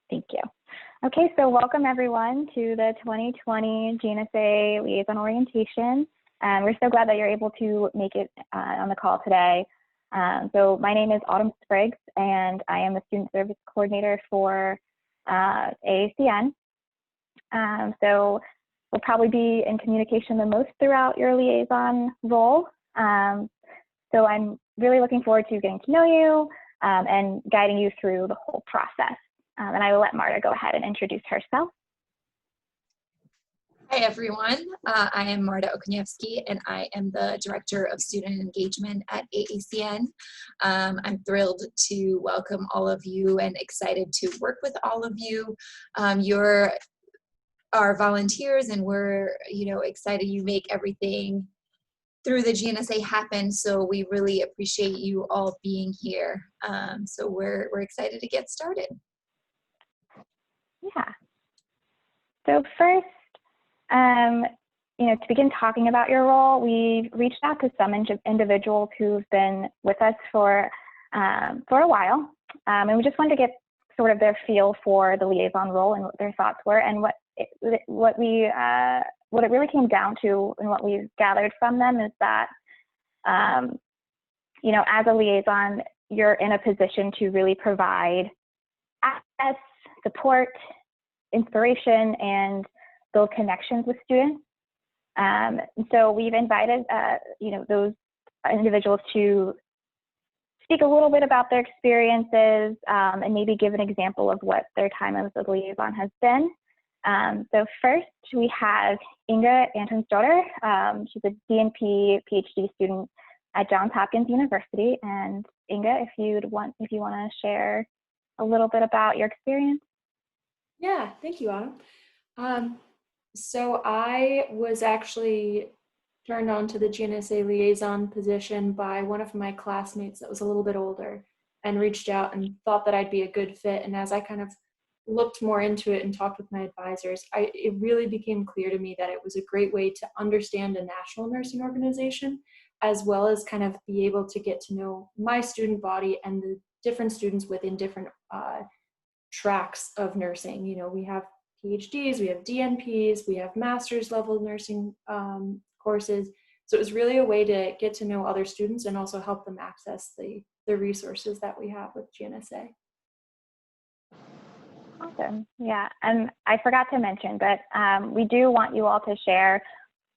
Thank you. Okay, so welcome everyone to the 2020 GNSA Liaison Orientation. We're so glad that you're able to make it on the call today. So my name is Autumn Spriggs, and I am the Student Service Coordinator for AACN. So we'll probably be in communication the most throughout your liaison role. So I'm really looking forward to getting to know you and guiding you through the whole process. And I will let Marta go ahead and introduce herself. Hi everyone, I am Marta Okoniewski and I am the Director of Student Engagement at AACN. I'm thrilled to welcome all of you and excited to work with all of you. You're our volunteers and we're excited you make everything through the GNSA happen, so we really appreciate you all being here. So we're excited to get started. Yeah. So first, to begin talking about your role, we've reached out to some individuals who've been with us for a while, and we just wanted to get sort of their feel for the liaison role and what their thoughts were, and what it really came down to, and what we've gathered from them is that, as a liaison, you're in a position to really provide access, support, inspiration, and build connections with students. So we've invited, those individuals to speak a little bit about their experiences and maybe give an example of what their time as a liaison has been. So first, we have Inga Antonsdotter. She's a DNP PhD student at Johns Hopkins University. And Inga, if you want to share a little bit about your experience. Yeah, thank you, Autumn. So I was actually turned on to the GNSA liaison position by one of my classmates that was a little bit older and reached out and thought that I'd be a good fit. And as I kind of looked more into it and talked with my advisors, it really became clear to me that it was a great way to understand a national nursing organization, as well as kind of be able to get to know my student body and the different students within different tracks of nursing. We have PhDs, we have DNPs, we have master's level nursing courses. So it was really a way to get to know other students and also help them access the resources that we have with GNSA. Awesome. Yeah, and I forgot to mention, but we do want you all to share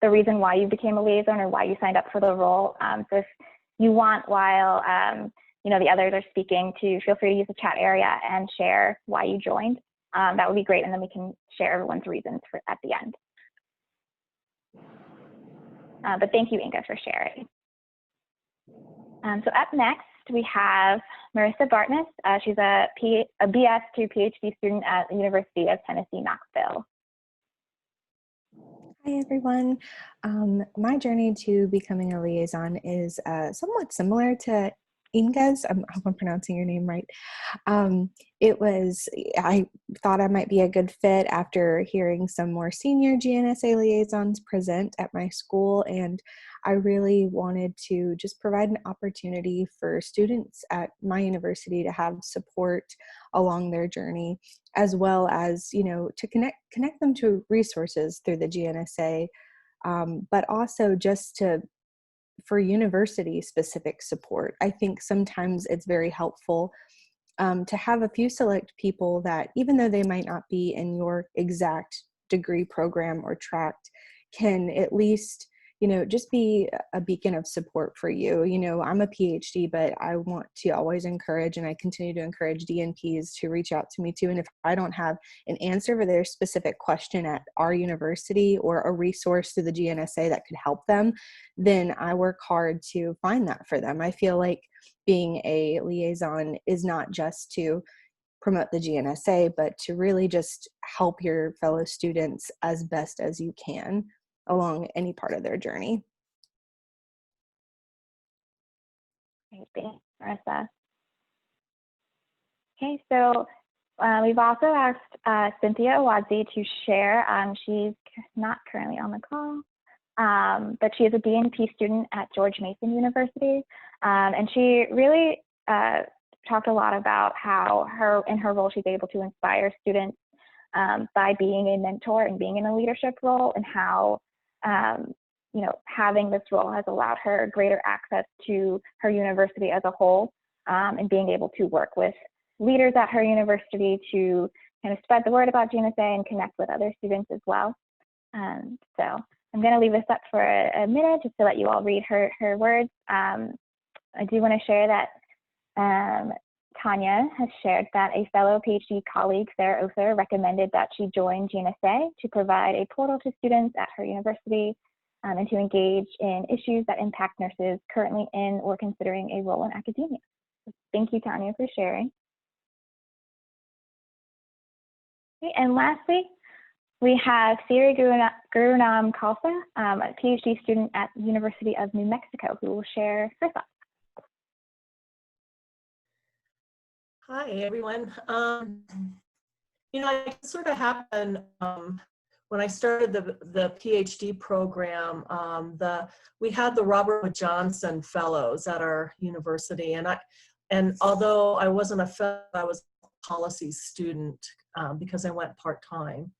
the reason why you became a liaison or why you signed up for the role. So if you want, while the others are speaking, to feel free to use the chat area and share why you joined. That would be great, and then we can share everyone's reasons at the end. But thank you, Inga, for sharing. So up next, we have Marissa Bartness. She's a BS to PhD student at the University of Tennessee, Knoxville. Hi, everyone. My journey to becoming a liaison is somewhat similar to Inga's. I hope I'm pronouncing your name right. I thought I might be a good fit after hearing some more senior GNSA liaisons present at my school, and I really wanted to just provide an opportunity for students at my university to have support along their journey, as well as, to connect them to resources through the GNSA, but also just for university specific support. I think sometimes it's very helpful to have a few select people that, even though they might not be in your exact degree program or tract, can at least just be a beacon of support for you. I'm a PhD, but I want to always encourage, and I continue to encourage DNPs to reach out to me too. And if I don't have an answer for their specific question at our university or a resource through the GNSA that could help them, then I work hard to find that for them. I feel like being a liaison is not just to promote the GNSA, but to really just help your fellow students as best as you can along any part of their journey. Great, thanks, Marissa. Okay, so we've also asked Cynthia Awadzi to share. She's not currently on the call, but she is a DNP student at George Mason University, and she really talked a lot about how in her role, she's able to inspire students by being a mentor and being in a leadership role, and how, having this role has allowed her greater access to her university as a whole, and being able to work with leaders at her university to kind of spread the word about GNSA and connect with other students as well. So I'm going to leave this up for a minute just to let you all read her words. I do want to share that Tanya has shared that a fellow PhD colleague, Sarah Oether, recommended that she join GNSA to provide a portal to students at her university and to engage in issues that impact nurses currently in or considering a role in academia. So thank you, Tanya, for sharing. Okay, and lastly, we have Siri Gurunam Khalsa, a PhD student at the University of New Mexico, who will share her thoughts. Hi, everyone. It sort of happened when I started the PhD program. We had the Robert Wood Johnson Fellows at our university, and although I wasn't a fellow, I was a policy student because I went part-time.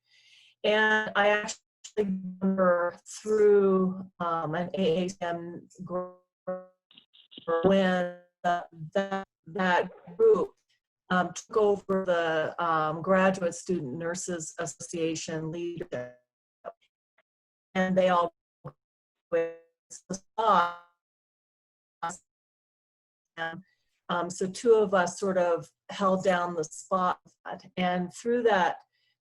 And I actually remember through an AACM group when that group took over the Graduate Student Nurses Association leadership, and they all so two of us sort of held down the spot, and through that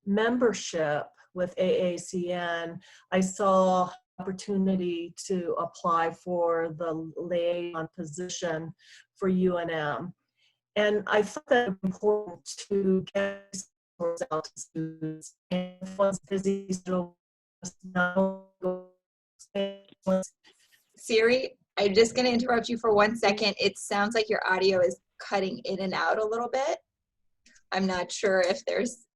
membership with AACN, I saw opportunity to apply for the liaison position for UNM. And I thought that it was important to get resources out to students. And if one's busy, Siri, I'm just going to interrupt you for 1 second. It sounds like your audio is cutting in and out a little bit. I'm not sure if there's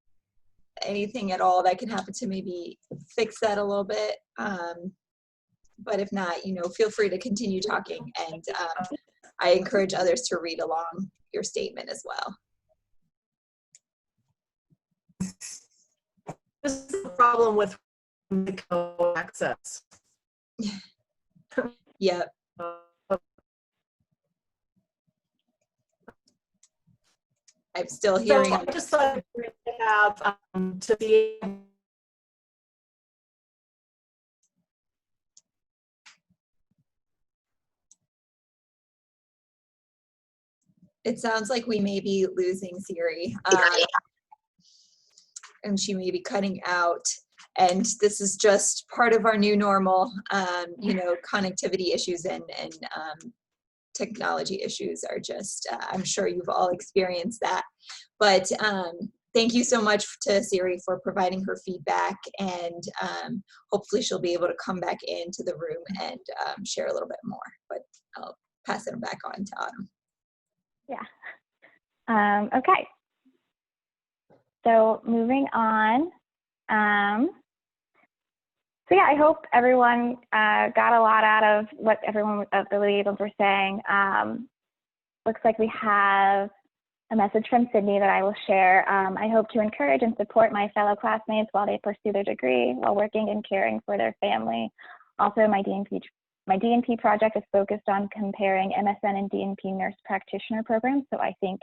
anything at all that can happen to maybe fix that a little bit. But if not, feel free to continue talking. And I encourage others to read along your statement as well. This is the problem with access. Yep. I'm still hearing. So I just thought it would have to be. It sounds like we may be losing Siri, and she may be cutting out. And this is just part of our new normal. Connectivity issues and technology issues are just, I'm sure you've all experienced that. But thank you so much to Siri for providing her feedback, and hopefully she'll be able to come back into the room and share a little bit more. But I'll pass it back on to Autumn. Yeah. Okay. So moving on. So yeah, I hope everyone got a lot out of what everyone of the liaisons were saying. Looks like we have a message from Sydney that I will share. I hope to encourage and support my fellow classmates while they pursue their degree, while working and caring for their family. Also, my DNP project is focused on comparing MSN and DNP nurse practitioner programs, so I think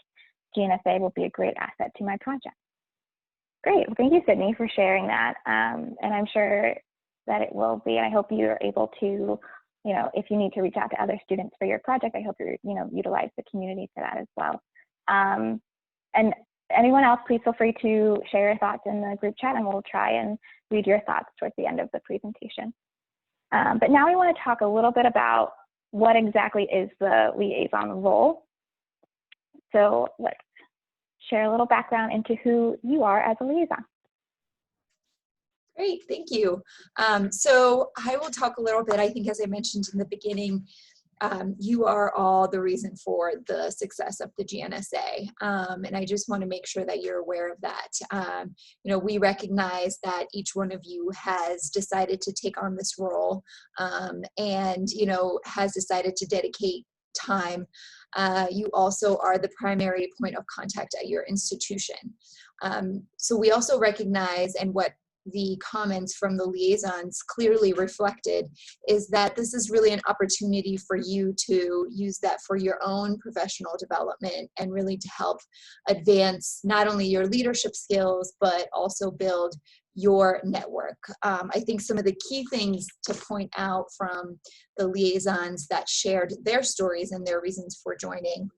GNSA will be a great asset to my project. Great, well, thank you, Sydney, for sharing that. And I'm sure that it will be, and I hope you're able to, if you need to reach out to other students for your project, I hope you're, utilize the community for that as well. And anyone else, please feel free to share your thoughts in the group chat, and we'll try and read your thoughts towards the end of the presentation. But now we want to talk a little bit about what exactly is the liaison role. So let's share a little background into who you are as a liaison. Great, thank you. So I will talk a little bit, I think, as I mentioned in the beginning, you are all the reason for the success of the GNSA. And I just want to make sure that you're aware of that. We recognize that each one of you has decided to take on this role and, has decided to dedicate time you also are the primary point of contact at your institution. So we also recognize, and what the comments from the liaisons clearly reflected, is that this is really an opportunity for you to use that for your own professional development and really to help advance not only your leadership skills, but also build your network. I think some of the key things to point out from the liaisons that shared their stories and their reasons for joining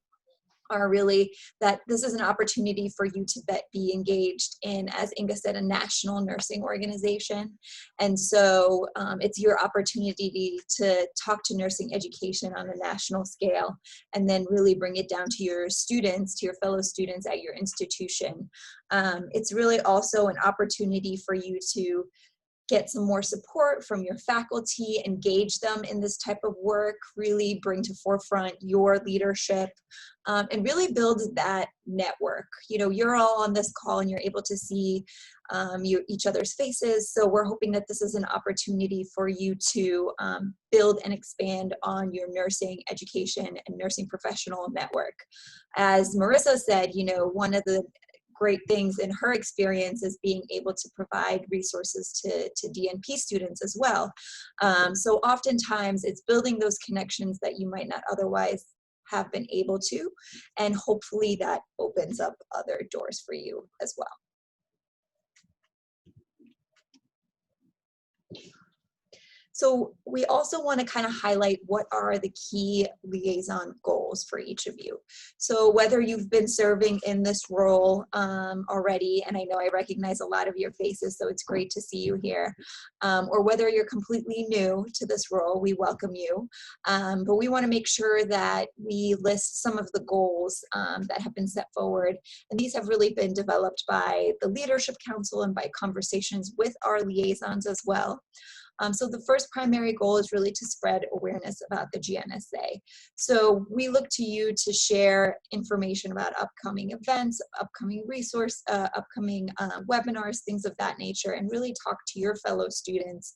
are really that this is an opportunity for you to be engaged in, as Inga said, a national nursing organization. And so it's your opportunity to talk to nursing education on a national scale and then really bring it down to your students, to your fellow students at your institution. It's really also an opportunity for you to get some more support from your faculty, engage them in this type of work, really bring to forefront your leadership, and really build that network. You know, you're all on this call and you're able to see each other's faces. So we're hoping that this is an opportunity for you to build and expand on your nursing education and nursing professional network. As Marissa said, you know, one of the great things in her experience is being able to provide resources to DNP students as well. So oftentimes it's building those connections that you might not otherwise have been able to, and hopefully that opens up other doors for you as well. So we also want to kind of highlight what are the key liaison goals for each of you. So whether you've been serving in this role already, and I know I recognize a lot of your faces, so it's great to see you here, or whether you're completely new to this role, we welcome you. But we want to make sure that we list some of the goals that have been set forward. And these have really been developed by the Leadership Council and by conversations with our liaisons as well. So the first primary goal is really to spread awareness about the GNSA. So we look to you to share information about upcoming events, upcoming upcoming webinars, things of that nature, and really talk to your fellow students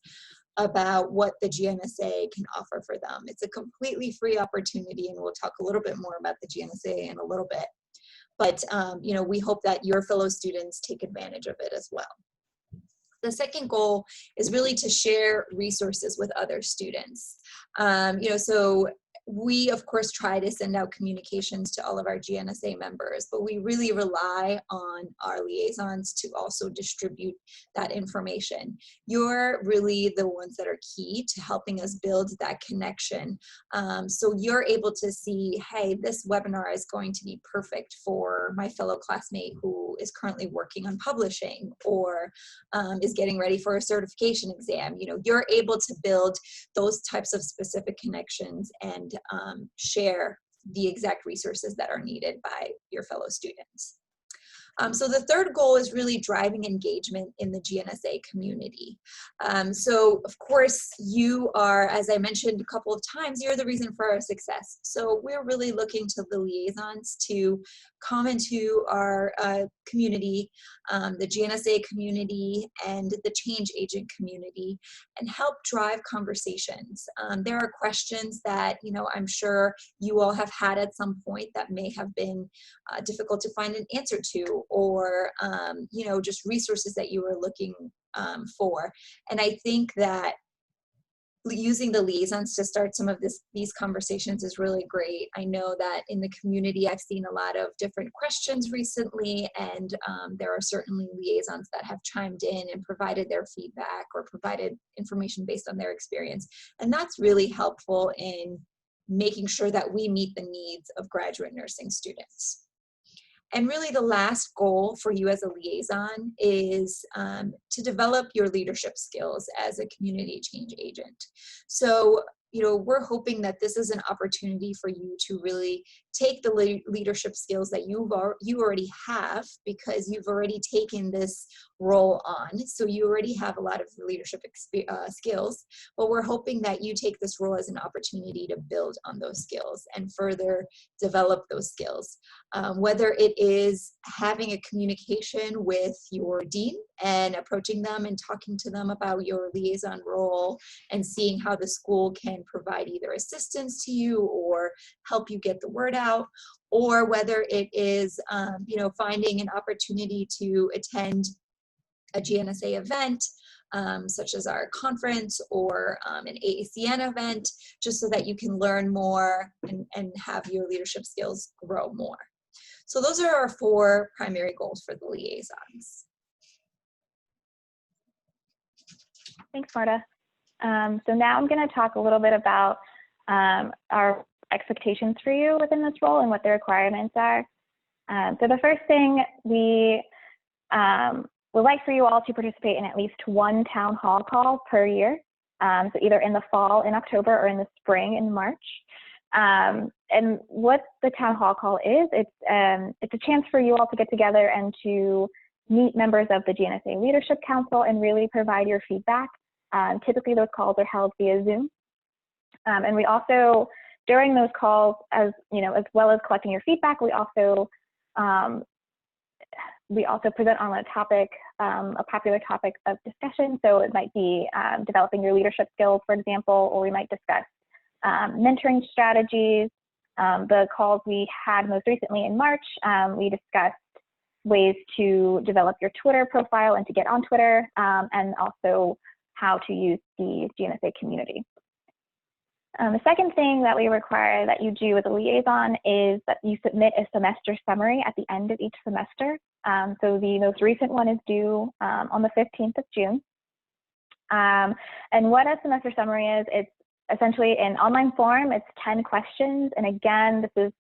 about what the GNSA can offer for them. It's a completely free opportunity, and we'll talk a little bit more about the GNSA in a little bit. But you know, we hope that your fellow students take advantage of it as well. The second goal is really to share resources with other students. You know, so we, of course, try to send out communications to all of our GNSA members, but we really rely on our liaisons to also distribute that information. You're really the ones that are key to helping us build that connection. So you're able to see, hey, this webinar is going to be perfect for my fellow classmate who is currently working on publishing or is getting ready for a certification exam. You know, you're able to build those types of specific connections and share the exact resources that are needed by your fellow students. So the third goal is really driving engagement in the GNSA community. So of course you are, as I mentioned a couple of times, you're the reason for our success. So we're really looking to the liaisons to come into our community, the GNSA community and the change agent community, and help drive conversations. There are questions that, you know, I'm sure you all have had at some point that may have been difficult to find an answer to, or you know, just resources that you were looking for. And I think that using the liaisons to start some of these conversations is really great. I know that in the community I've seen a lot of different questions recently, and there are certainly liaisons that have chimed in and provided their feedback or provided information based on their experience. And that's really helpful in making sure that we meet the needs of graduate nursing students. And really the last goal for you as a liaison is to develop your leadership skills as a community change agent. So, you know, we're hoping that this is an opportunity for you to really take the leadership skills that you already have, because you've already taken this role on. So you already have a lot of leadership skills, but we're hoping that you take this role as an opportunity to build on those skills and further develop those skills. Whether it is having a communication with your dean and approaching them and talking to them about your liaison role and seeing how the school can provide either assistance to you or help you get the word out, or whether it is, you know, finding an opportunity to attend a GNSA event, such as our conference or an AACN event, just so that you can learn more and have your leadership skills grow more. So those are our 4 primary goals for the liaisons. Thanks, Marta. So now I'm going to talk a little bit about our expectations for you within this role and what the requirements are. So the first thing, we would like for you all to participate in at least 1 town hall call per year. So either in the fall in October or in the spring in March. And what the town hall call is, it's a chance for you all to get together and to meet members of the GNSA Leadership Council and really provide your feedback. Typically those calls are held via Zoom. And we also, during those calls, as you know, as well as collecting your feedback, we also present on a topic, a popular topic of discussion. So it might be developing your leadership skills, for example, or we might discuss mentoring strategies. The calls we had most recently in March, we discussed ways to develop your Twitter profile and to get on Twitter, and also how to use the GNSA community. The second thing that we require that you do as a liaison is that you submit a semester summary at the end of each semester. So the most recent one is due on the 15th of June. And what a semester summary is, it's essentially an online form. It's 10 questions. And again, this is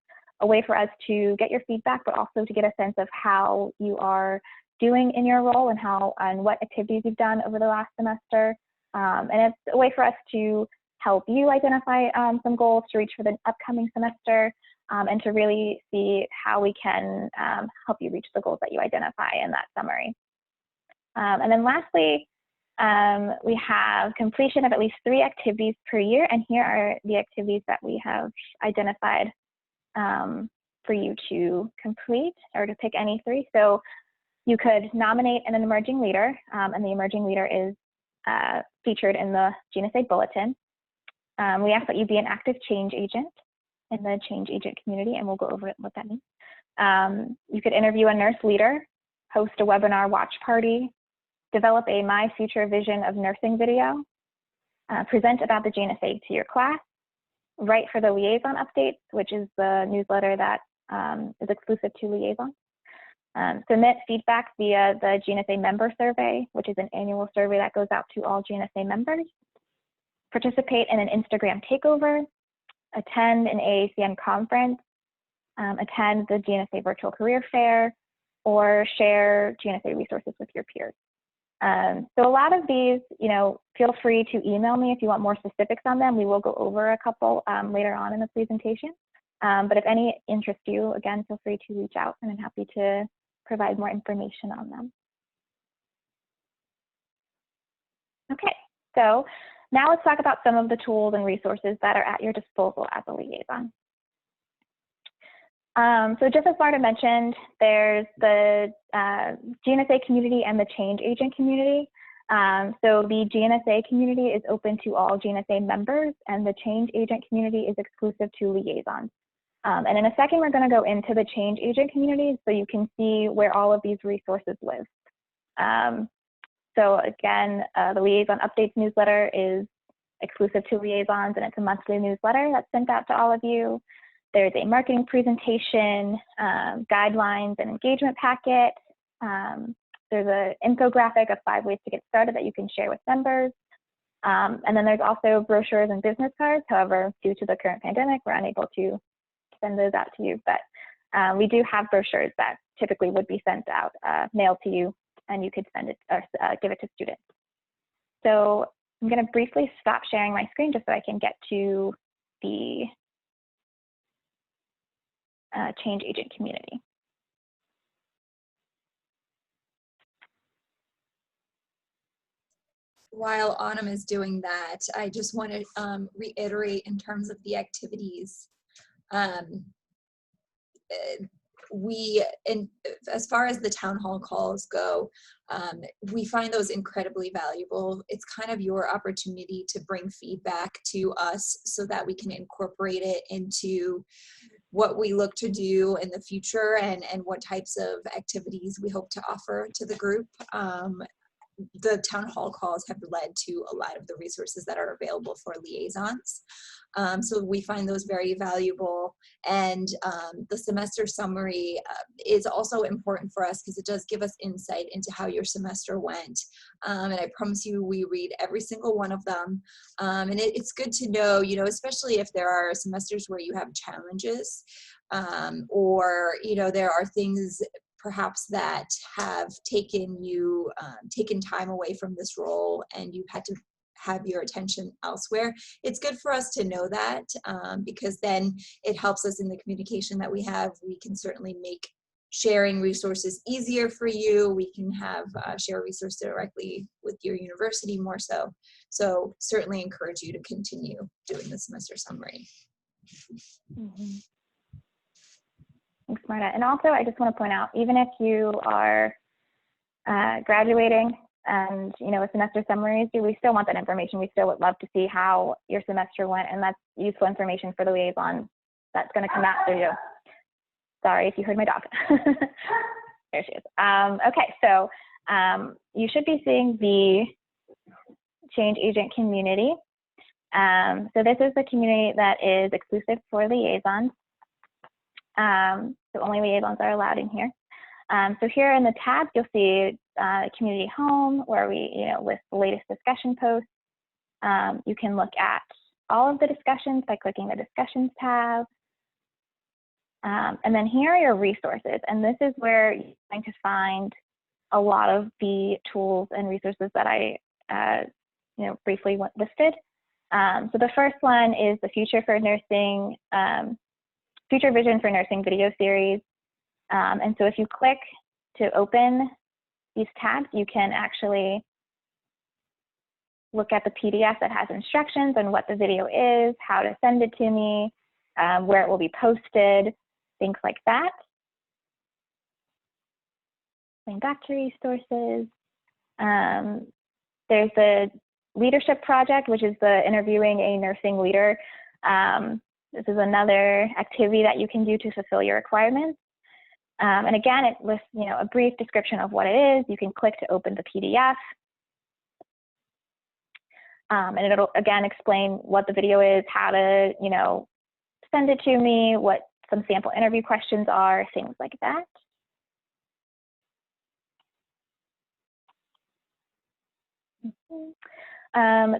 a way for us to get your feedback, but also to get a sense of how you are doing in your role and what activities you've done over the last semester. And it's a way for us to help you identify some goals to reach for the upcoming semester, and to really see how we can help you reach the goals that you identify in that summary. And then lastly, we have completion of at least 3 activities per year, and here are the activities that we have identified for you to complete, or to pick any 3. So you could nominate an emerging leader, and the emerging leader is featured in the GNSA bulletin. We ask that you be an active change agent in the change agent community, and we'll go over what that means. You could interview a nurse leader, host a webinar watch party, develop a My Future Vision of Nursing video, present about the GNSA to your class, write for the Liaison Updates, which is the newsletter that is exclusive to Liaison, submit feedback via the GNSA member survey, which is an annual survey that goes out to all GNSA members, participate in an Instagram takeover, attend an AACN conference, attend the GNSA Virtual Career Fair, or share GNSA resources with your peers. So a lot of these, feel free to email me if you want more specifics on them. We will go over a couple later on in the presentation. But if any interest you, again, feel free to reach out, and I'm happy to provide more information on them. Okay, so now let's talk about some of the tools and resources that are at your disposal as a liaison. So just as Marta mentioned, there's the GNSA community and the change agent community. So the GNSA community is open to all GNSA members, and the change agent community is exclusive to liaisons. And in a second, we're going to go into the change agent community so you can see where all of these resources live. So again, the Liaison Updates newsletter is exclusive to liaisons, and it's a monthly newsletter that's sent out to all of you. There's a marketing presentation, guidelines and engagement packet. There's an infographic of 5 ways to get started that you can share with members. And then there's also brochures and business cards. However, due to the current pandemic, we're unable to send those out to you. But we do have brochures that typically would be sent out, mailed to you, and you could send it or give it to students. So I'm going to briefly stop sharing my screen just so I can get to the change agent community. While Autumn is doing that, I just want to reiterate in terms of the activities. and as far as the town hall calls go, we find those incredibly valuable. It's kind of your opportunity to bring feedback to us so that we can incorporate it into what we look to do in the future, and what types of activities we hope to offer to the group. The town hall calls have led to a lot of the resources that are available for liaisons. So we find those very valuable. And the semester summary is also important for us because it does give us insight into how your semester went. And I promise you, we read every single one of them. And it's good to know, you know, especially if there are semesters where you have challenges, or, you know, there are things perhaps that have taken you, taken time away from this role and you've had to have your attention elsewhere. It's good for us to know that, because then it helps us in the communication that we have. We can certainly make sharing resources easier for you. We can have share resources directly with your university more so. So certainly encourage you to continue doing the semester summary. Mm-hmm. Thanks, Marta. And also, I just want to point out, even if you are graduating and, you know, a semester summary is due, we still want that information. We still would love to see how your semester went, and that's useful information for the liaison that's going to come after you. Sorry if you heard my dog. There she is. Okay, so you should be seeing the Change Agent community. So this is the community that is exclusive for liaisons. So only liaisons are allowed in here. So here in the tab, you'll see community home, where we, you know, list the latest discussion posts. You can look at all of the discussions by clicking the discussions tab. And then here are your resources. And this is where you're going to find a lot of the tools and resources that I, you know, briefly listed. So the first one is the Future for Nursing, Future Vision for Nursing video series. And so if you click to open these tabs, you can actually look at the PDF that has instructions on what the video is, how to send it to me, where it will be posted, things like that. Going back to resources, there's the leadership project, which is the interviewing a nursing leader. This is another activity that you can do to fulfill your requirements. And again, it lists, you know, a brief description of what it is. You can click to open the PDF. And it'll again explain what the video is, how to, you know, send it to me, what some sample interview questions are, things like that.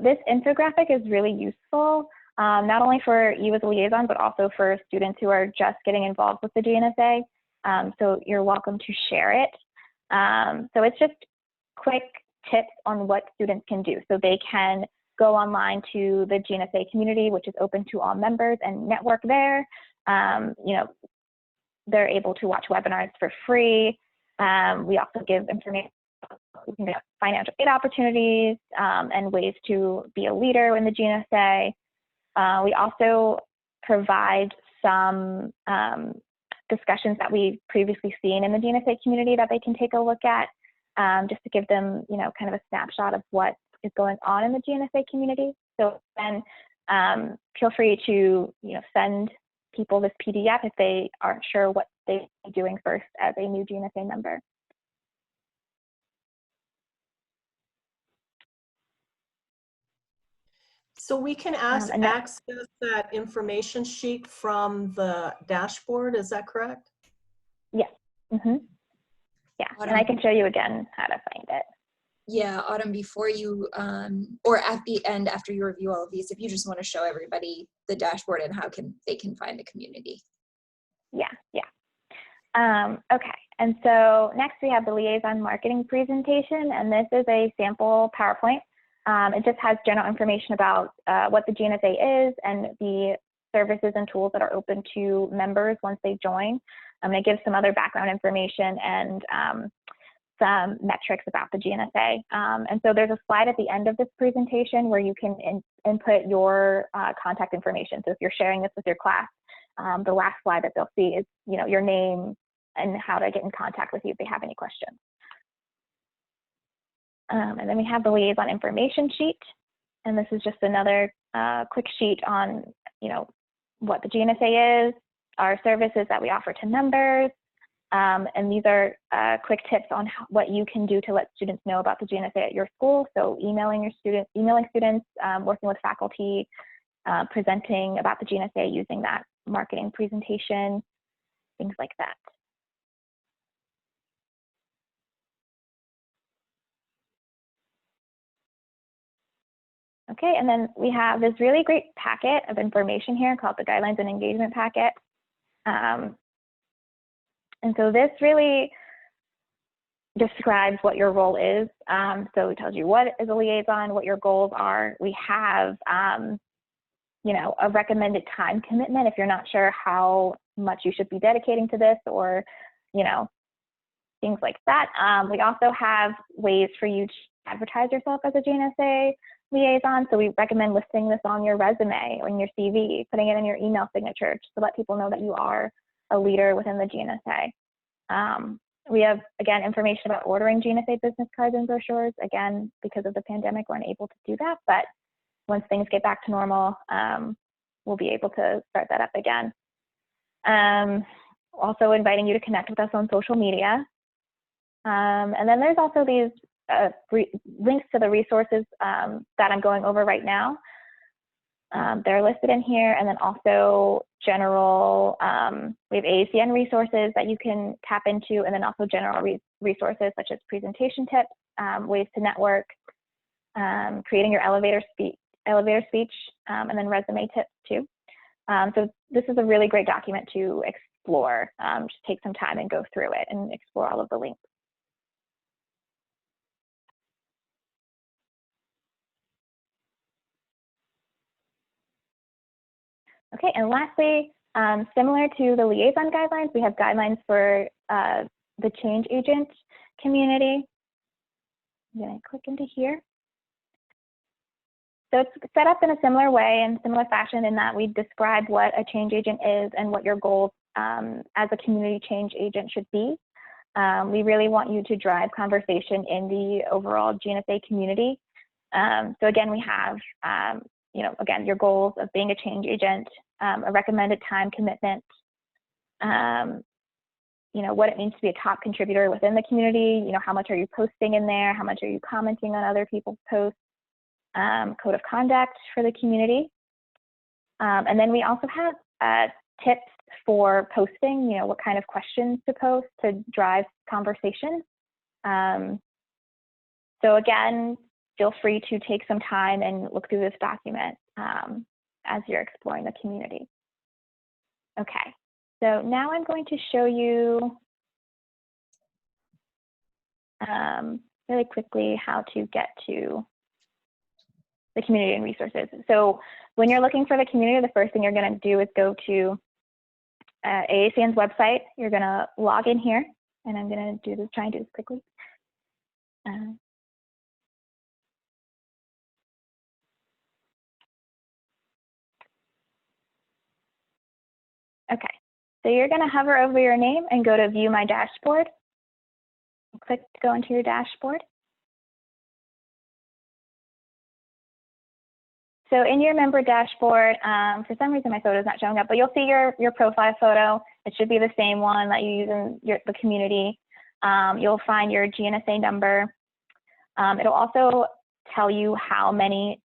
This infographic is really useful, not only for you as a liaison, but also for students who are just getting involved with the GNSA. So you're welcome to share it. So it's just quick tips on what students can do. So they can go online to the GNSA community, which is open to all members, and network there. You know, they're able to watch webinars for free. We also give information, financial aid opportunities, and ways to be a leader in the GNSA. We also provide some discussions that we've previously seen in the GNSA community that they can take a look at, just to give them, you know, kind of a snapshot of what is going on in the GNSA community. So then feel free to, you know, send people this PDF if they aren't sure what they're doing first as a new GNSA member. So we can access that information sheet from the dashboard, is that correct? Yes. Mm-hmm. Yeah, and I can show you again how to find it. Yeah, Autumn, before you, or at the end after you review all of these, if you just want to show everybody the dashboard and how they can find the community. Yeah. Okay, and so next we have the liaison marketing presentation, and this is a sample PowerPoint. It just has general information about what the GNSA is and the services and tools that are open to members once they join. It gives some other background information and some metrics about the GNSA. And so there's a slide at the end of this presentation where you can input your contact information. So if you're sharing this with your class, the last slide that they'll see is, you know, your name, and how to get in contact with you if they have any questions. And then we have the liaison information sheet. And this is just another quick sheet on, what the GNSA is, our services that we offer to members. And these are quick tips on what you can do to let students know about the GNSA at your school. So emailing students, working with faculty, presenting about the GNSA using that marketing presentation, things like that. Okay, and then we have this really great packet of information here called the Guidelines and Engagement Packet. And so this really describes what your role is. So it tells you what is a liaison, what your goals are. We have, a recommended time commitment if you're not sure how much you should be dedicating to this, or, things like that. We also have ways for you to advertise yourself as a GNSA liaison. So we recommend listing this on your resume or in your CV, putting it in your email signature to let people know that you are a leader within the GNSA. We have, again, information about ordering GNSA business cards and brochures. Again, because of the pandemic, we're unable to do that, but once things get back to normal, we'll be able to start that up again. Also inviting you to connect with us on social media. And then there's also these links to the resources that I'm going over right now. They're listed in here, and then also general, we have AACN resources that you can tap into, and then also general resources such as presentation tips, ways to network, creating your elevator speech, and then resume tips too. So this is a really great document to explore. Just take some time and go through it and explore all of the links. Okay, and lastly, similar to the liaison guidelines, we have guidelines for the change agent community. I'm going to click into here. So it's set up in a similar way and similar fashion in that we describe what a change agent is and what your goals as a community change agent should be. We really want you to drive conversation in the overall GNSA community. So again, we have again, your goals of being a change agent, a recommended time commitment, what it means to be a top contributor within the community, how much are you posting in there, how much are you commenting on other people's posts, code of conduct for the community. And then we also have tips for posting, what kind of questions to post to drive conversation. So again, feel free to take some time and look through this document as you're exploring the community. Okay, so now I'm going to show you really quickly how to get to the community and resources. So when you're looking for the community, the first thing you're going to do is go to AACN's website. You're going to log in here, and I'm going to try and do this quickly. Okay, so you're going to hover over your name and go to View My Dashboard. Click to go into your dashboard. So in your member dashboard, for some reason my photo is not showing up, but you'll see your profile photo. It should be the same one that you use in the community. You'll find your GNSA number. It'll also tell you how many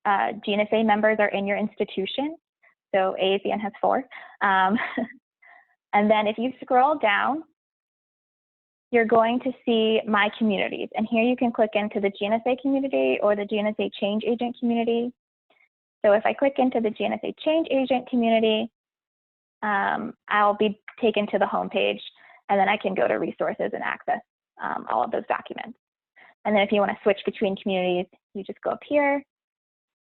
GNSA members are in your institution. So AACN has 4. And then if you scroll down, you're going to see My Communities. And here you can click into the GNSA community or the GNSA Change Agent community. So if I click into the GNSA Change Agent community, I'll be taken to the home page, and then I can go to resources and access all of those documents. And then if you want to switch between communities, you just go up here,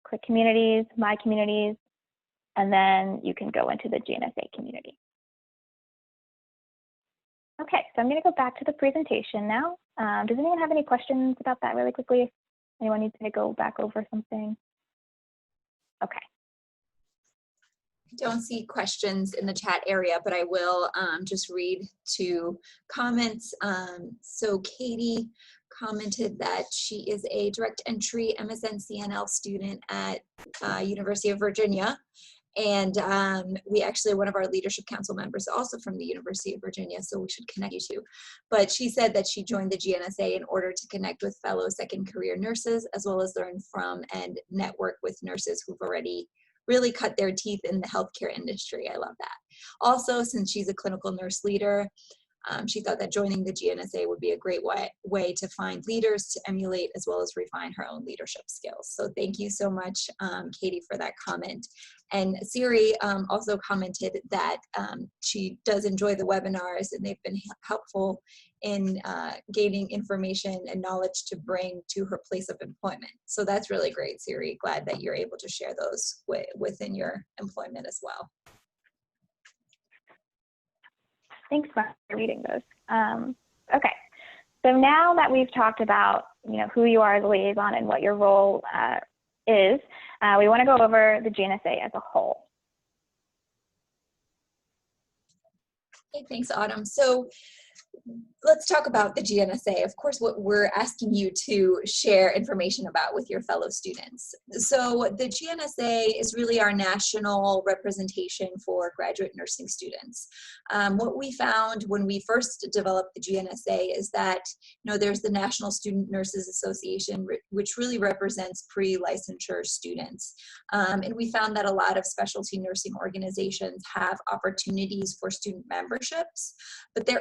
click Communities, My Communities, and then you can go into the GNSA community. Okay, so I'm going to go back to the presentation now. Does anyone have any questions about that really quickly? Anyone needs to go back over something? Okay. Don't see questions in the chat area, but I will just read two comments. So Katie commented that she is a direct entry MSN CNL student at University of Virginia. And we actually, one of our leadership council members also from the University of Virginia, so we should connect you two. But she said that she joined the GNSA in order to connect with fellow second career nurses, as well as learn from and network with nurses who've already really cut their teeth in the healthcare industry. I love that. Also, since she's a clinical nurse leader, she thought that joining the GNSA would be a great way to find leaders to emulate, as well as refine her own leadership skills. So thank you so much, Katie, for that comment. And Siri also commented that she does enjoy the webinars and they've been helpful in gaining information and knowledge to bring to her place of employment. So that's really great, Siri. Glad that you're able to share those within your employment as well. Thanks for reading those. Okay, so now that we've talked about who you are as a liaison and what your role is, we want to go over the GNSA as a whole. Okay, thanks, Autumn. So let's talk about the GNSA. Of course, what we're asking you to share information about with your fellow students. So the GNSA is really our national representation for graduate nursing students. What we found when we first developed the GNSA is that there's the National Student Nurses Association, which really represents pre-licensure students. And we found that a lot of specialty nursing organizations have opportunities for student memberships, but there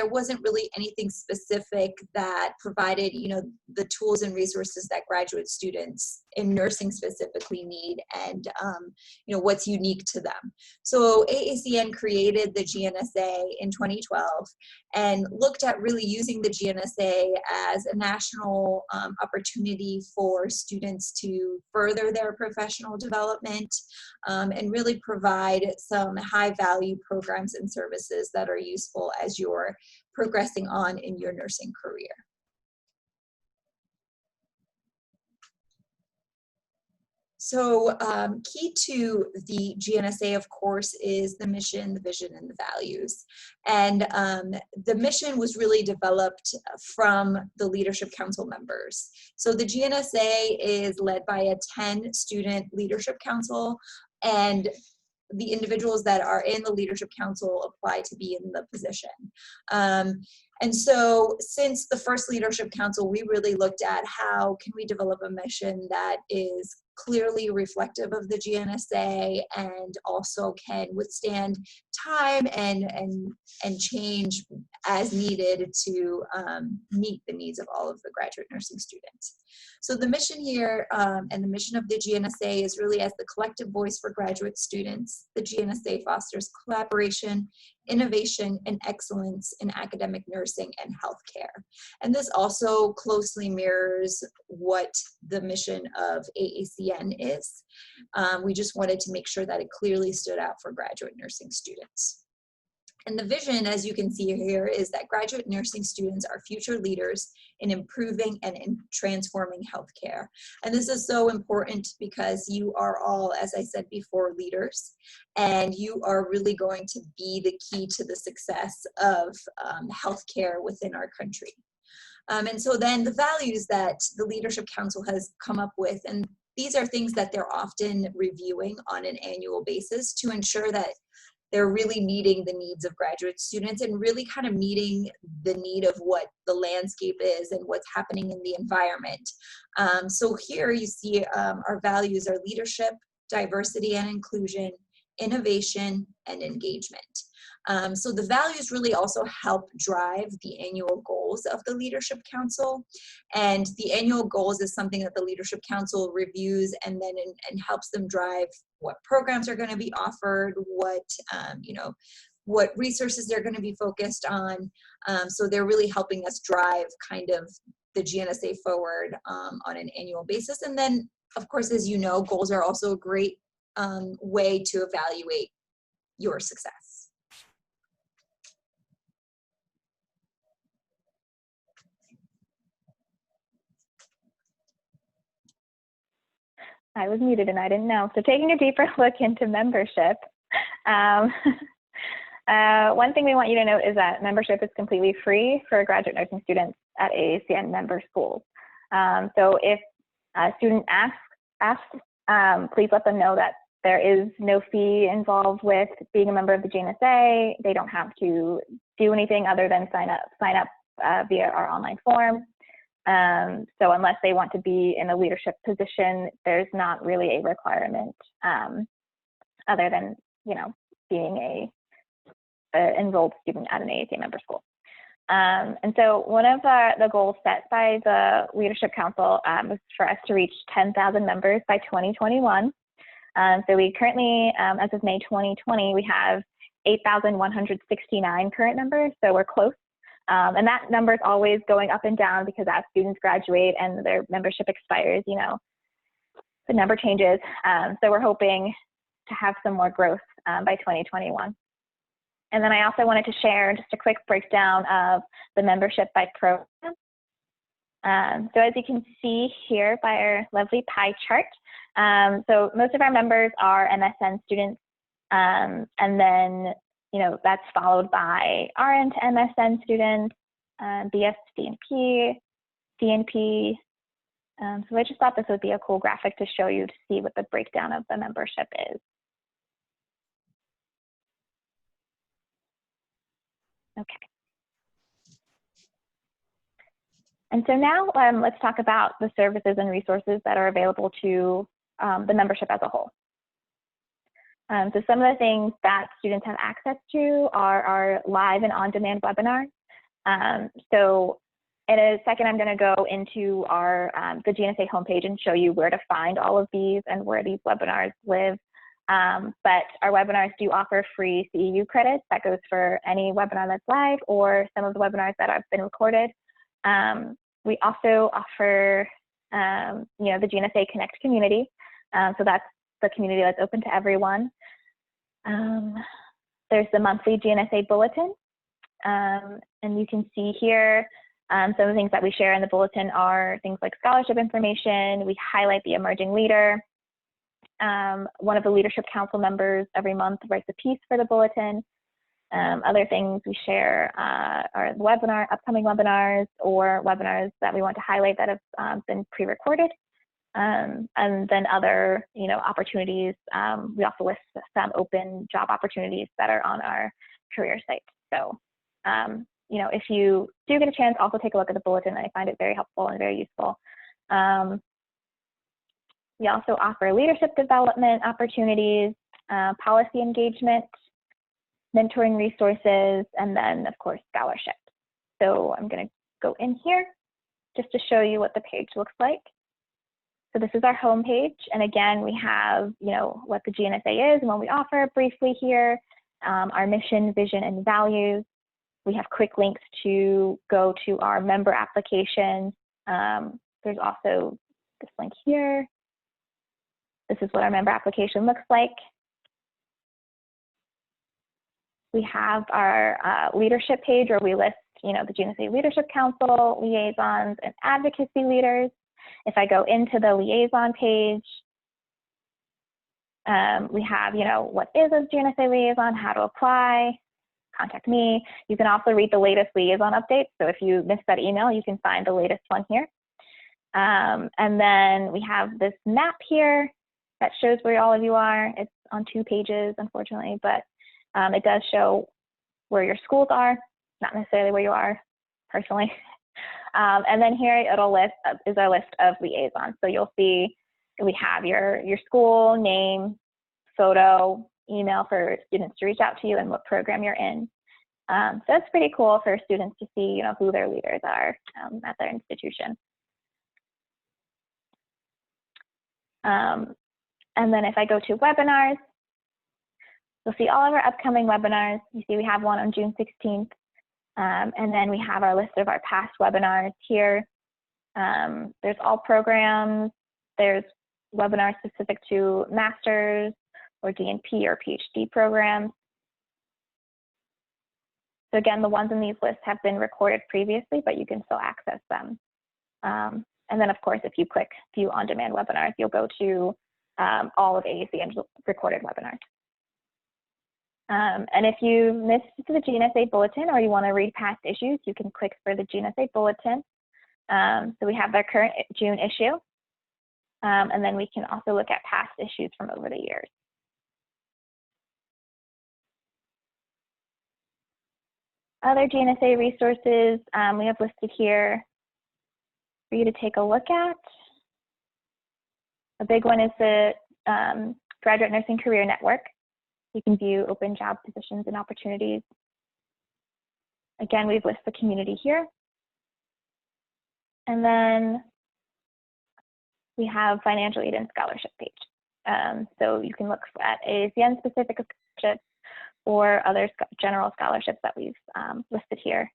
wasn't really anything specific that provided, the tools and resources that graduate students in nursing specifically need, and what's unique to them. So AACN created the GNSA in 2012 and looked at really using the GNSA as a national opportunity for students to further their professional development and really provide some high value programs and services that are useful as you're progressing on in your nursing career. So key to the GNSA, of course, is the mission, the vision, and the values. And the mission was really developed from the Leadership Council members. So the GNSA is led by a 10-student Leadership Council, and the individuals that are in the Leadership Council apply to be in the position. And so since the first Leadership Council, we really looked at how can we develop a mission that is clearly reflective of the GNSA and also can withstand time and change as needed to meet the needs of all of the graduate nursing students. So the mission here and the mission of the GNSA is really as the collective voice for graduate students. The GNSA fosters collaboration, innovation, and excellence in academic nursing and healthcare. And this also closely mirrors what the mission of AACN is. We just wanted to make sure that it clearly stood out for graduate nursing students. And the vision, as you can see here, is that graduate nursing students are future leaders in improving and in transforming healthcare. And this is so important because you are all, as I said before, leaders, and you are really going to be the key to the success of healthcare within our country. And so then the values that the Leadership Council has come up with, and these are things that they're often reviewing on an annual basis to ensure that they're really meeting the needs of graduate students and really kind of meeting the need of what the landscape is and what's happening in the environment. So here you see our values are leadership, diversity and inclusion, innovation, and engagement. So the values really also help drive the annual goals of the Leadership Council. And the annual goals is something that the Leadership Council reviews and then and helps them drive what programs are going to be offered, what what resources they're going to be focused on. So they're really helping us drive kind of the GNSA forward on an annual basis. And then, of course, as you know, goals are also a great way to evaluate your success. I was muted and I didn't know. So taking a deeper look into membership, one thing we want you to note is that membership is completely free for graduate nursing students at AACN member schools. So if a student asks, please let them know that there is no fee involved with being a member of the GNSA. They don't have to do anything other than sign up via our online form. So unless they want to be in a leadership position, there's not really a requirement other than, you know, being a enrolled student at an AACN member school. And so one of the goals set by the Leadership Council was for us to reach 10,000 members by 2021. So we currently, as of May 2020, we have 8,169 current members, so we're close. And that number is always going up and down because as students graduate and their membership expires, you know, the number changes. So we're hoping to have some more growth by 2021. And then I also wanted to share just a quick breakdown of the membership by program. So as you can see here by our lovely pie chart, so most of our members are MSN students, and then, you know, that's followed by RN to MSN students, BS to DNP, DNP. So I just thought this would be a cool graphic to show you to see what the breakdown of the membership is. Okay. And so now let's talk about the services and resources that are available to the membership as a whole. So some of the things that students have access to are our live and on-demand webinars. So in a second, I'm going to go into our the GNSA homepage and show you where to find all of these and where these webinars live. But our webinars do offer free CEU credits. That goes for any webinar that's live or some of the webinars that have been recorded. We also offer, you know, the GNSA Connect community. So that's the community that's open to everyone. There's the monthly GNSA bulletin. And you can see here, some of the things that we share in the bulletin are things like scholarship information. We highlight the emerging leader. One of the Leadership Council members every month writes a piece for the bulletin. Other things we share are the upcoming webinars or webinars that we want to highlight that have been pre-recorded. And then other, you know, opportunities. We also list some open job opportunities that are on our career site. So, you know, if you do get a chance, also take a look at the bulletin. I find it very helpful and very useful. We also offer leadership development opportunities, policy engagement, mentoring resources, and then, of course, scholarships. So I'm going to go in here just to show you what the page looks like. So this is our home page. And again, we have, you know, what the GNSA is and what we offer briefly here, our mission, vision, and values. We have quick links to go to our member application. There's also this link here. This is what our member application looks like. We have our leadership page where we list, you know, the GNSA Leadership Council, liaisons, and advocacy leaders. If I go into the liaison page, we have, you know, what is a GNSA liaison, how to apply, contact me. You can also read the latest liaison updates. So if you missed that email, you can find the latest one here. And then we have this map here that shows where all of you are. It's on 2 pages, unfortunately, but it does show where your schools are, not necessarily where you are personally. And then here it'll is our list of liaisons. So you'll see we have your school name, photo, email for students to reach out to you and what program you're in. So it's pretty cool for students to see, you know, who their leaders are at their institution. And then if I go to webinars, you'll see all of our upcoming webinars. You see we have one on June 16th. And then we have our list of our past webinars here. There's all programs. There's webinars specific to master's or DNP or PhD programs. So again, the ones in these lists have been recorded previously, but you can still access them. And then, of course, if you click View On-Demand Webinars, you'll go to all of AACN's recorded webinars. And if you missed the GNSA Bulletin or you want to read past issues, you can click for the GNSA Bulletin. So we have our current June issue. And then we can also look at past issues from over the years. Other GNSA resources we have listed here for you to take a look at. A big one is the Graduate Nursing Career Network. You can view open job positions and opportunities. Again, we've listed the community here. And then we have financial aid and scholarship page. So you can look at AACN specific scholarships or other general scholarships that we've listed here,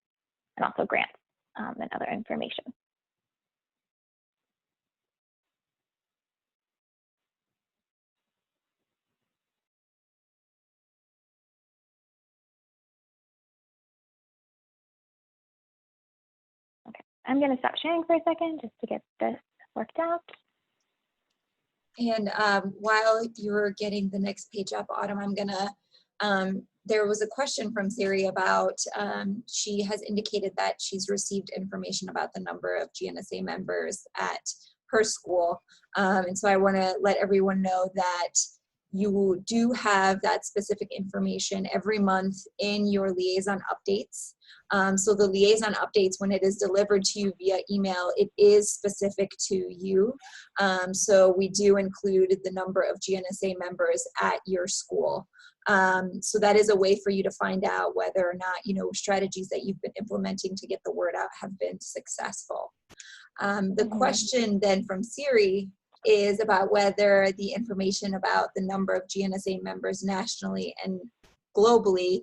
and also grants and other information. Okay, I'm going to stop sharing for a second just to get this worked out. And while you're getting the next page up, Autumn, I'm gonna, there was a question from Siri about, she has indicated that she's received information about the number of GNSA members at her school. And so I wanna let everyone know that you do have that specific information every month in your liaison updates. So the liaison updates, when it is delivered to you via email, it is specific to you. So we do include the number of GNSA members at your school. So that is a way for you to find out whether or not, strategies that you've been implementing to get the word out have been successful. The question then from Siri is about whether the information about the number of GNSA members nationally and globally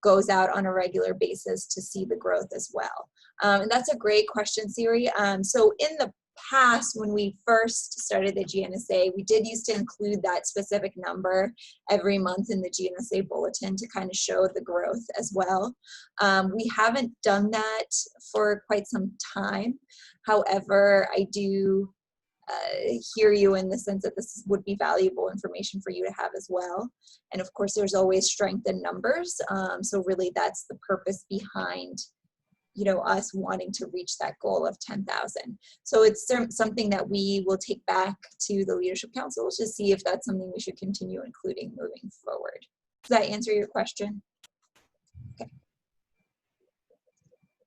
goes out on a regular basis to see the growth as well. And that's a great question, Siri. So in the past, when we first started the GNSA, we did used to include that specific number every month in the GNSA bulletin to kind of show the growth as well. We haven't done that for quite some time. However, I do hear you in the sense that this would be valuable information for you to have as well. And of course, there's always strength in numbers. So really that's the purpose behind, us wanting to reach that goal of 10,000. So it's something that we will take back to the Leadership Council to see if that's something we should continue including moving forward. Does that answer your question? Okay.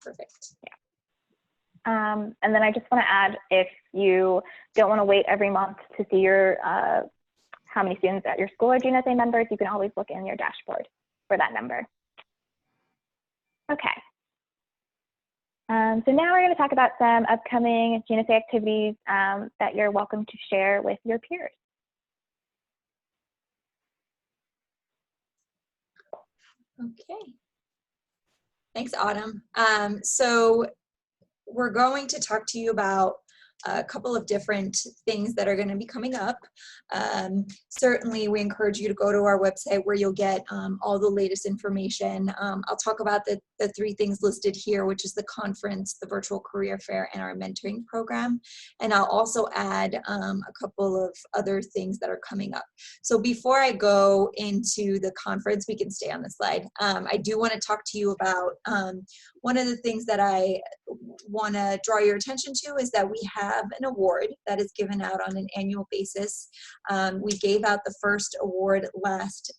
Perfect. Yeah. And then I just want to add, if you don't want to wait every month to see your how many students at your school are GNSA members, you can always look in your dashboard for that number. Okay. So now we're going to talk about some upcoming GNSA activities that you're welcome to share with your peers. Okay. Thanks, Autumn. So we're going to talk to you about a couple of different things that are going to be coming up. Certainly, we encourage you to go to our website where you'll get all the latest information. I'll talk about the three things listed here, which is the conference, the virtual career fair, and our mentoring program. And I'll also add a couple of other things that are coming up. So before I go into the conference, we can stay on the slide. I do want to talk to you about one of the things that I want to draw your attention to is that we have an award that is given out on an annual basis. We gave out the first award last,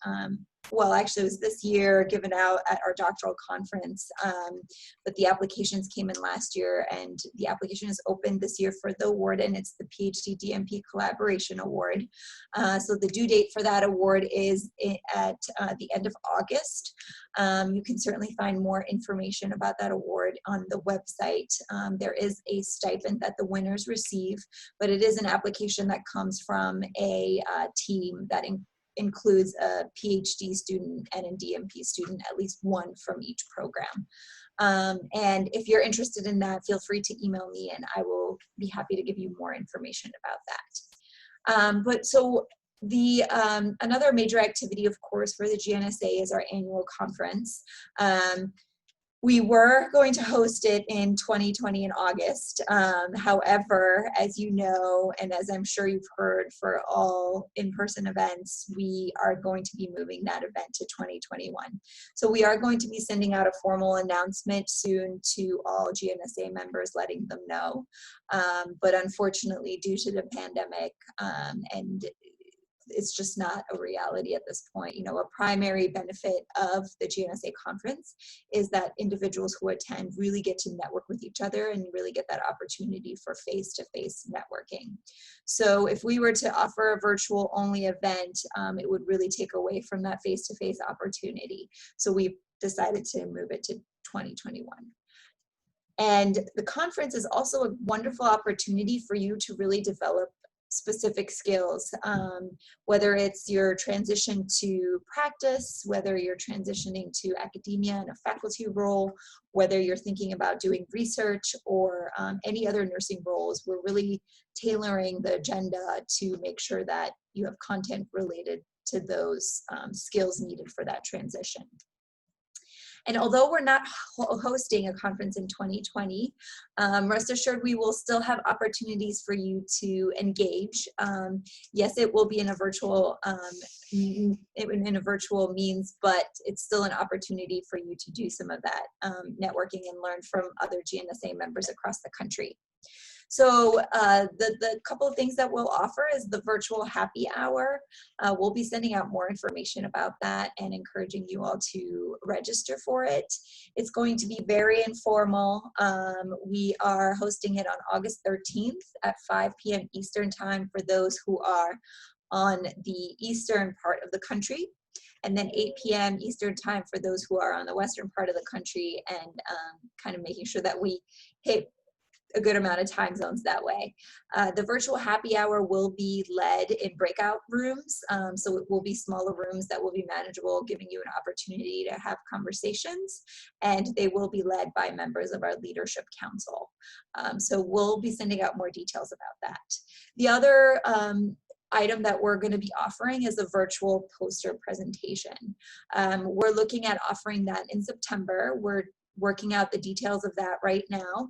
well, actually it was this year, given out at our doctoral conference, but the applications came in last year, and the application is open this year for the award, and it's the PhD DMP Collaboration Award. So the due date for that award is at the end of August. You can certainly find more information about that award on the website. There is a stipend that the winners receive, but it is an application that comes from a team that includes a PhD student and a DMP student, at least one from each program. And if you're interested in that, feel free to email me and I will be happy to give you more information about that. But so the another major activity, of course, for the GNSA is our annual conference. We were going to host it in 2020 in August. However, as you know, and as I'm sure you've heard for all in-person events, we are going to be moving that event to 2021. So we are going to be sending out a formal announcement soon to all GNSA members, letting them know. But unfortunately, due to the pandemic, and it's just not a reality at this point. You know, a primary benefit of the GNSA conference is that individuals who attend really get to network with each other and really get that opportunity for face-to-face networking. So if we were to offer a virtual only event, it would really take away from that face-to-face opportunity. So we decided to move it to 2021. And the conference is also a wonderful opportunity for you to really develop specific skills, whether it's your transition to practice, whether you're transitioning to academia and a faculty role, whether you're thinking about doing research or any other nursing roles. We're really tailoring the agenda to make sure that you have content related to those skills needed for that transition. And although we're not hosting a conference in 2020, rest assured we will still have opportunities for you to engage. Yes, it will be in a virtual means, but it's still an opportunity for you to do some of that networking and learn from other GNSA members across the country. So the couple of things that we'll offer is the virtual happy hour. We'll be sending out more information about that and encouraging you all to register for it. It's going to be very informal. We are hosting it on August 13th at 5 p.m. Eastern time for those who are on the eastern part of the country, and then 8 p.m. Eastern time for those who are on the western part of the country, and kind of making sure that we hit a good amount of time zones that way. The virtual happy hour will be led in breakout rooms. So it will be smaller rooms that will be manageable, giving you an opportunity to have conversations, and they will be led by members of our leadership council. So we'll be sending out more details about that. The other item that we're going to be offering is a virtual poster presentation. We're looking at offering that in September. We're working out the details of that right now.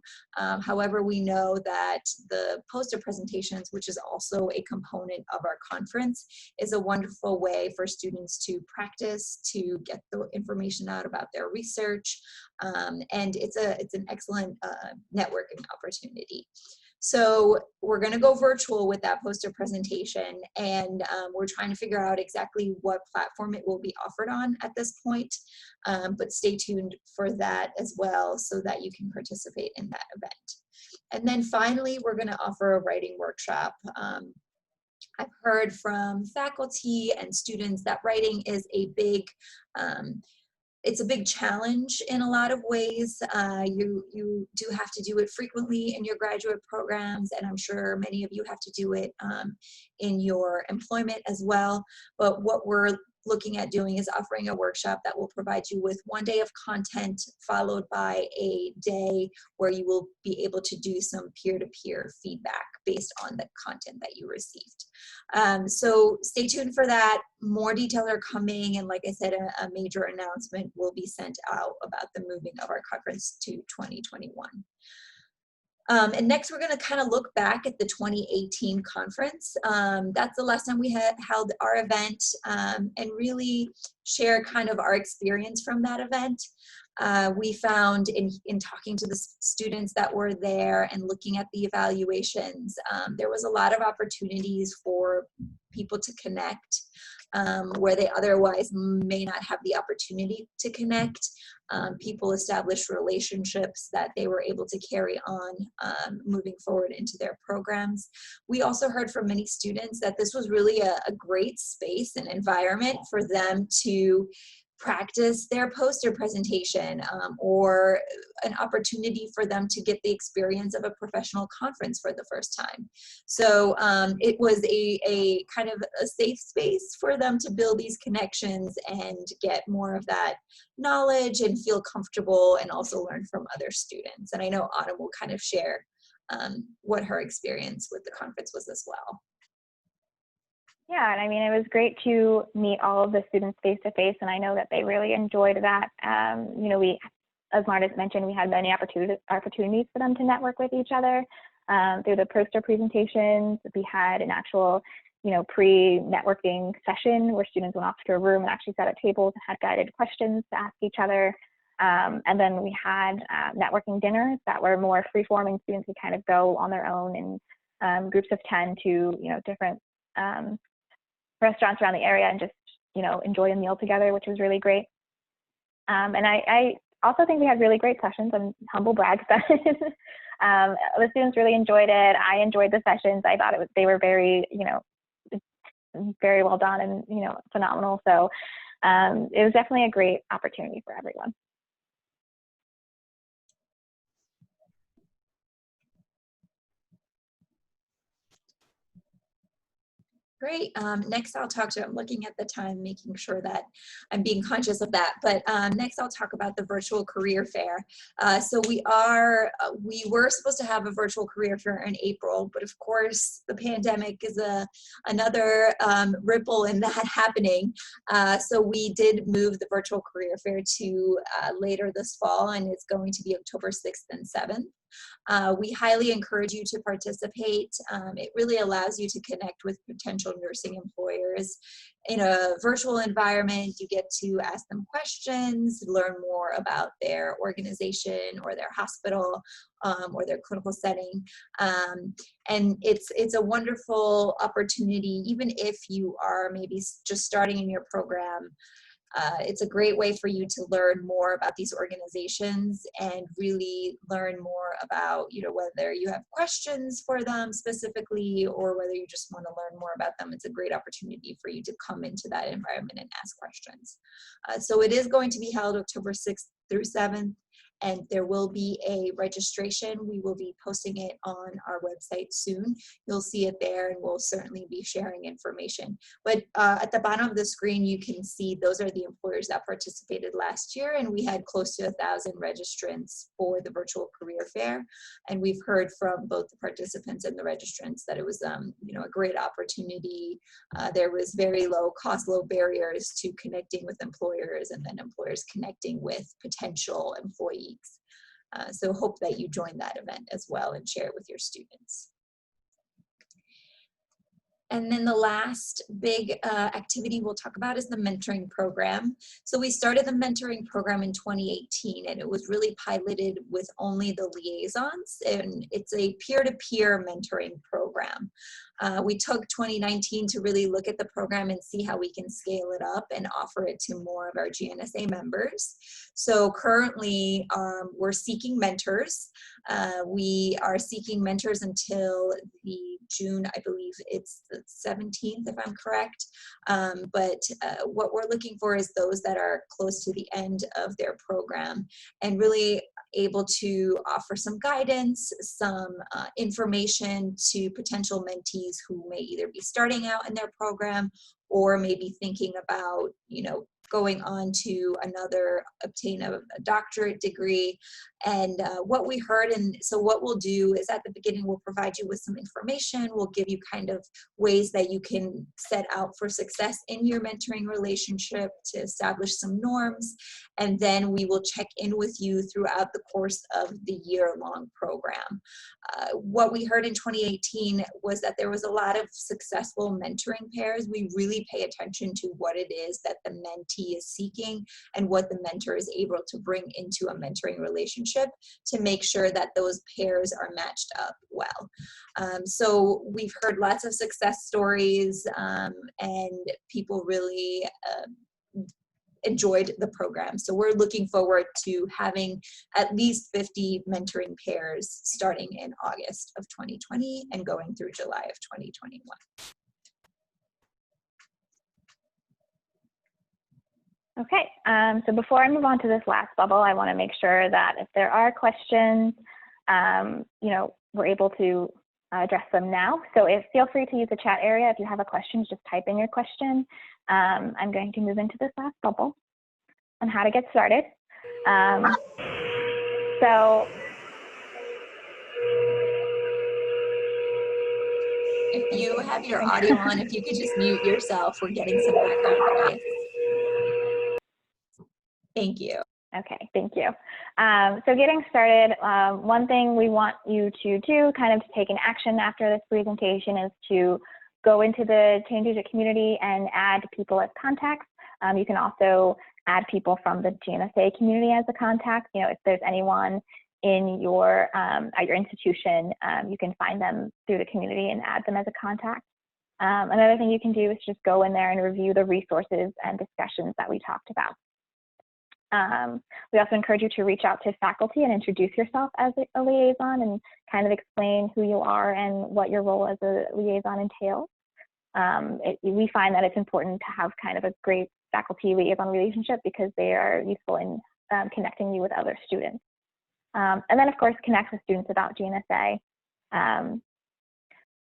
However, we know that the poster presentations, which is also a component of our conference, is a wonderful way for students to practice, to get the information out about their research, and it's an excellent networking opportunity. So we're going to go virtual with that poster presentation, and we're trying to figure out exactly what platform it will be offered on at this point, but stay tuned for that as well so that you can participate in that event. And then finally, we're going to offer a writing workshop. I've heard from faculty and students that writing is a big it's a big challenge in a lot of ways. You do have to do it frequently in your graduate programs, and I'm sure many of you have to do it in your employment as well. But what we're looking at doing is offering a workshop that will provide you with one day of content followed by a day where you will be able to do some peer-to-peer feedback based on the content that you received. So stay tuned for that. More details are coming, and like I said, a major announcement will be sent out about the moving of our conference to 2021. And next, we're going to kind of look back at the 2018 conference. That's the last time we had held our event, and really share kind of our experience from that event. We found in talking to the students that were there and looking at the evaluations, there was a lot of opportunities for people to connect where they otherwise may not have the opportunity to connect. People established relationships that they were able to carry on moving forward into their programs. We also heard from many students that this was really a great space and environment for them to practice their poster presentation, or an opportunity for them to get the experience of a professional conference for the first time. So it was a kind of a safe space for them to build these connections and get more of that knowledge and feel comfortable, and also learn from other students. And I know Autumn will kind of share what her experience with the conference was as well. Yeah, and I mean, it was great to meet all of the students face to face, and I know that they really enjoyed that. You know, we as Marta's mentioned, we had many opportunities for them to network with each other through the poster presentations. We had an actual, pre-networking session where students went off to a room and actually sat at tables and had guided questions to ask each other. And then we had networking dinners that were more free-forming. Students could kind of go on their own in groups of 10 to, different restaurants around the area and just, enjoy a meal together, which was really great. And I also think we had really great sessions, and humble brag sessions. The students really enjoyed it. I enjoyed the sessions. I thought they were very, very well done and, phenomenal. So it was definitely a great opportunity for everyone. Great. Next, I'll talk to, I'm looking at the time, making sure that I'm being conscious of that. But next, I'll talk about the virtual career fair. So we were supposed to have a virtual career fair in April, but of course, the pandemic is another ripple in that happening. So we did move the virtual career fair to later this fall, and it's going to be October 6th and 7th. We highly encourage you to participate. It really allows you to connect with potential nursing employers in a virtual environment. You get to ask them questions, learn more about their organization or their hospital or their clinical setting. And it's a wonderful opportunity, even if you are maybe just starting in your program. It's a great way for you to learn more about these organizations and really learn more about, whether you have questions for them specifically or whether you just want to learn more about them. It's a great opportunity for you to come into that environment and ask questions. So it is going to be held October 6th through 7th. And there will be a registration. We will be posting it on our website soon. You'll see it there, and we'll certainly be sharing information. But at the bottom of the screen, you can see those are the employers that participated last year, and we had close to 1,000 registrants for the virtual career fair. And we've heard from both the participants and the registrants that it was, a great opportunity. There was very low cost, low barriers to connecting with employers, and then employers connecting with potential employees. So hope that you join that event as well and share it with your students. And then the last big activity we'll talk about is the mentoring program. So we started the mentoring program in 2018, and it was really piloted with only the liaisons, and it's a peer-to-peer mentoring program. We took 2019 to really look at the program and see how we can scale it up and offer it to more of our GNSA members. So currently we're seeking mentors. We are seeking mentors until the June, I believe it's the 17th, if I'm correct. But what we're looking for is those that are close to the end of their program and really able to offer some guidance, some information to potential mentees who may either be starting out in their program or maybe thinking about, going on to obtain a doctorate degree. And what we heard, and so what we'll do is at the beginning, we'll provide you with some information. We'll give you kind of ways that you can set out for success in your mentoring relationship to establish some norms. And then we will check in with you throughout the course of the year-long program. What we heard in 2018 was that there was a lot of successful mentoring pairs. We really pay attention to what it is that the mentee is seeking and what the mentor is able to bring into a mentoring relationship to make sure that those pairs are matched up well. So we've heard lots of success stories and people really enjoyed the program. So we're looking forward to having at least 50 mentoring pairs starting in August of 2020 and going through July of 2021. Okay, so before I move on to this last bubble, I want to make sure that if there are questions, we're able to address them now. So feel free to use the chat area. If you have a question, just type in your question. I'm going to move into this last bubble on how to get started. So if you have your audio on, if you could just mute yourself, we're getting some background noise. Thank you. Okay, thank you. So getting started, one thing we want you to do, kind of to take an action after this presentation, is to go into the Change Agent community and add people as contacts. You can also add people from the GNSA community as a contact. You know, if there's anyone in your at your institution, you can find them through the community and add them as a contact. Another thing you can do is just go in there and review the resources and discussions that we talked about. We also encourage you to reach out to faculty and introduce yourself as a liaison and kind of explain who you are and what your role as a liaison entails. We find that it's important to have kind of a great faculty liaison relationship because they are useful in connecting you with other students. And then, of course, connect with students about GNSA.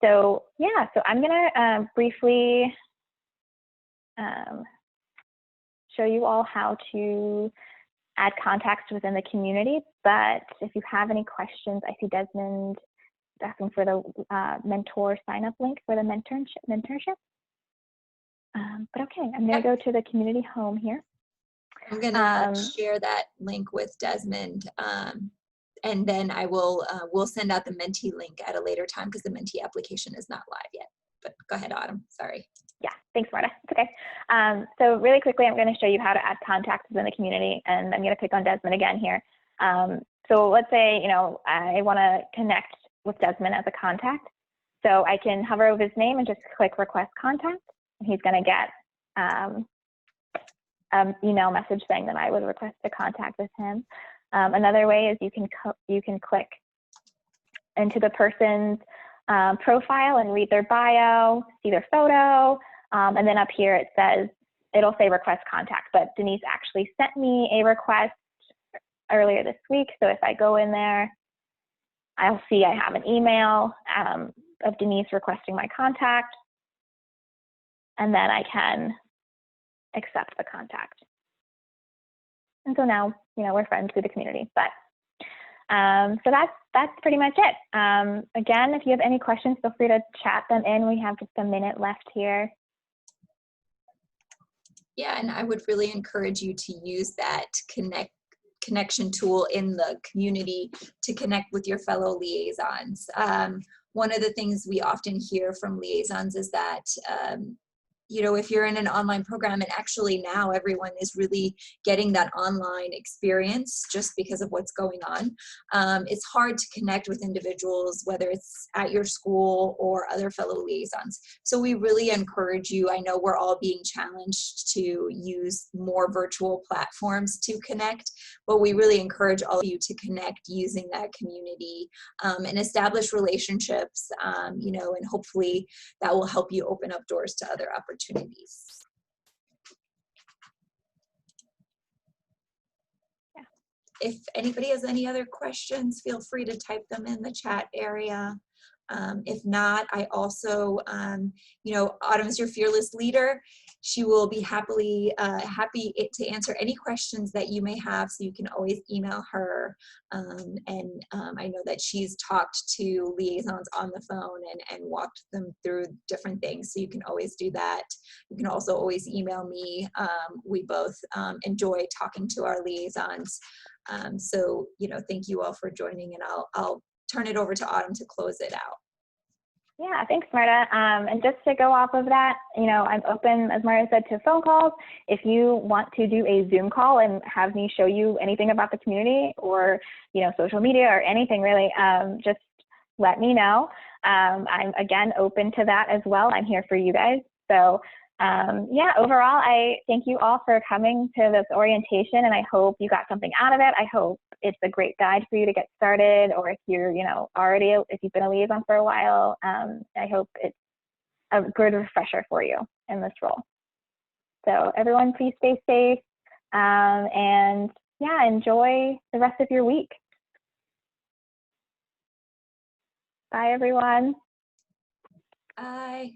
So yeah, so I'm going to briefly show you all how to add contacts within the community. But if you have any questions, I see Desmond asking for the mentor sign-up link for the mentorship. But okay, I'm going to go to the community home here. I'm going to share that link with Desmond, and then I will we'll send out the Menti link at a later time because the Menti application is not live yet. But go ahead, Autumn. Sorry. Yeah, thanks, Marta. It's okay. So really quickly, I'm going to show you how to add contacts within the community, and I'm going to pick on Desmond again here. So let's say, you know, I want to connect with Desmond as a contact. So I can hover over his name and just click Request Contact, and he's going to get an email message saying that I would request a contact with him. Another way is you can click into the person's profile and read their bio, see their photo, and then up here it says, it'll say request contact, but Denise actually sent me a request earlier this week. So if I go in there, I'll see I have an email of Denise requesting my contact, and then I can accept the contact. And so now, you know, we're friends with the community. But so that's pretty much it. Again, if you have any questions, feel free to chat them in. We have just a minute left here. Yeah, and I would really encourage you to use that connection tool in the community to connect with your fellow liaisons. One of the things we often hear from liaisons is that you know, if you're in an online program, and actually now everyone is really getting that online experience just because of what's going on, it's hard to connect with individuals, whether it's at your school or other fellow liaisons. So we really encourage you, I know we're all being challenged to use more virtual platforms to connect, but we really encourage all of you to connect using that community and establish relationships, you know, and hopefully that will help you open up doors to other opportunities. Yeah. If anybody has any other questions, feel free to type them in the chat area. If not, I also, you know, Autumn is your fearless leader. She will be happy to answer any questions that you may have, so you can always email her. I know that she's talked to liaisons on the phone and walked them through different things, so you can always do that. You can also always email me. We both enjoy talking to our liaisons. So, you know, thank you all for joining, and I'll turn it over to Autumn to close it out. Yeah, thanks, Marta. And just to go off of that, you know, I'm open, as Marta said, to phone calls. If you want to do a Zoom call and have me show you anything about the community or, you know, social media or anything really, just let me know. I'm, again, open to that as well. I'm here for you guys. So, yeah, overall, I thank you all for coming to this orientation, and I hope you got something out of it. I hope it's a great guide for you to get started, or if you're, you know, if you've been a liaison for a while, I hope it's a good refresher for you in this role. So everyone, please stay safe, and yeah, enjoy the rest of your week. Bye, everyone. Bye.